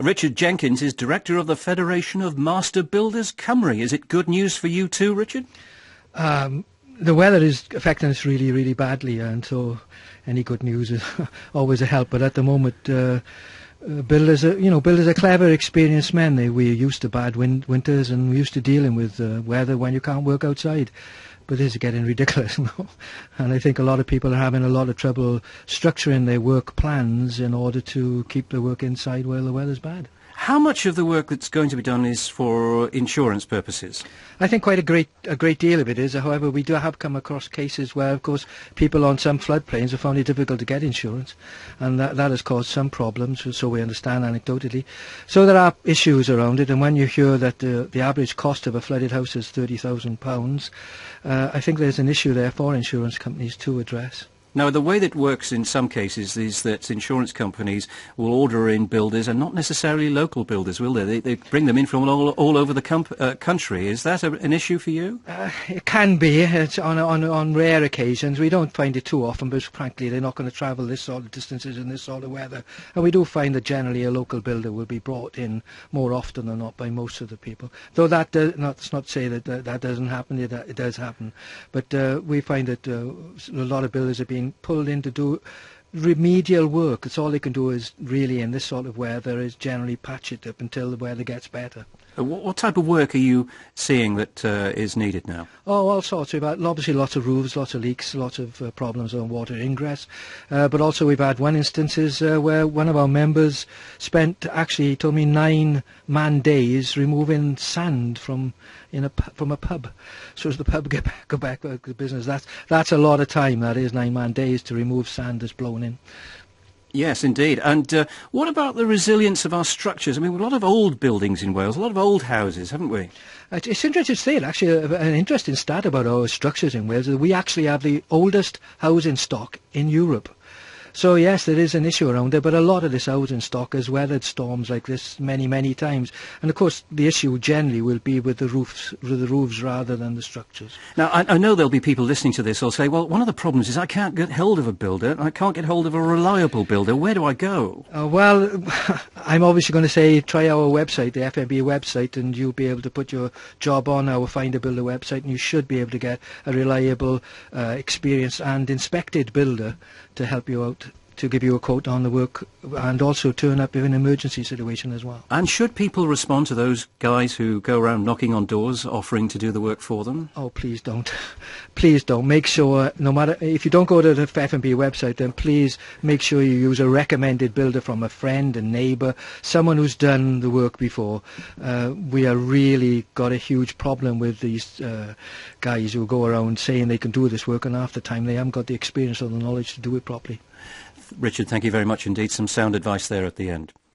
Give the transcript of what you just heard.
Richard Jenkins is director of the Federation of Master Builders Cymru. Is it good news for you too, Richard? The weather is affecting us really, really badly, and so any good news is always a help. But at the moment, builders are clever, experienced men. We're used to bad winters, and we're used to dealing with weather when you can't work outside. But this is getting ridiculous now, and I think a lot of people are having a lot of trouble structuring their work plans in order to keep the work inside while the weather's bad. How much of the work that's going to be done is for insurance purposes? I think quite a great deal of it is. However, we have come across cases where, of course, people on some floodplains have found it difficult to get insurance, and that has caused some problems, so we understand anecdotally. So there are issues around it, and when you hear that the average cost of a flooded house is £30,000, I think there's an issue there for insurance companies to address. Now, the way that works in some cases is that insurance companies will order in builders, and not necessarily local builders, will they? They bring them in from all over the country. Is that an issue for you? It can be. It's on rare occasions. We don't find it too often, but frankly, they're not going to travel this sort of distances in this sort of weather. And we do find that generally a local builder will be brought in more often than not by most of the people. Though that's not to say that doesn't happen. It does happen. But we find that a lot of builders are being pulled in to do remedial work. It's all they can do is really in this sort of weather is generally patch it up until the weather gets better. What type of work are you seeing that is needed now? Oh, all sorts. We've had obviously lots of roofs, lots of leaks, lots of problems on water ingress. But also we've had one instances where one of our members spent, actually he told me, 9 man days removing sand from a pub. So as the pub go back to business, that's a lot of time. That is 9 man days to remove sand that's blown in. Yes, indeed. And what about the resilience of our structures? I mean, we've a lot of old buildings in Wales, a lot of old houses, haven't we? It's interesting to say, actually, an interesting stat about our structures in Wales is that we actually have the oldest housing stock in Europe. So yes, there is an issue around there, but a lot of this housing stock has weathered storms like this many, many times. And of course, the issue generally will be with the roofs rather than the structures. Now, I know there'll be people listening to this who'll say, well, one of the problems is I can't get hold of a builder. I can't get hold of a reliable builder. Where do I go? Well, I'm obviously going to say try our website, the FMB website, and you'll be able to put your job on our Find a Builder website, and you should be able to get a reliable, experienced and inspected builder to help you out, to give you a quote on the work, and also turn up in an emergency situation as well. And should people respond to those guys who go around knocking on doors offering to do the work for them? Oh, please don't. Please don't. Make sure, no matter, if you don't go to the FMB website, then please make sure you use a recommended builder from a friend, a neighbour, someone who's done the work before. We are really got a huge problem with these guys who go around saying they can do this work, and half the time they haven't got the experience or the knowledge to do it properly. Richard, thank you very much indeed. Some sound advice there at the end.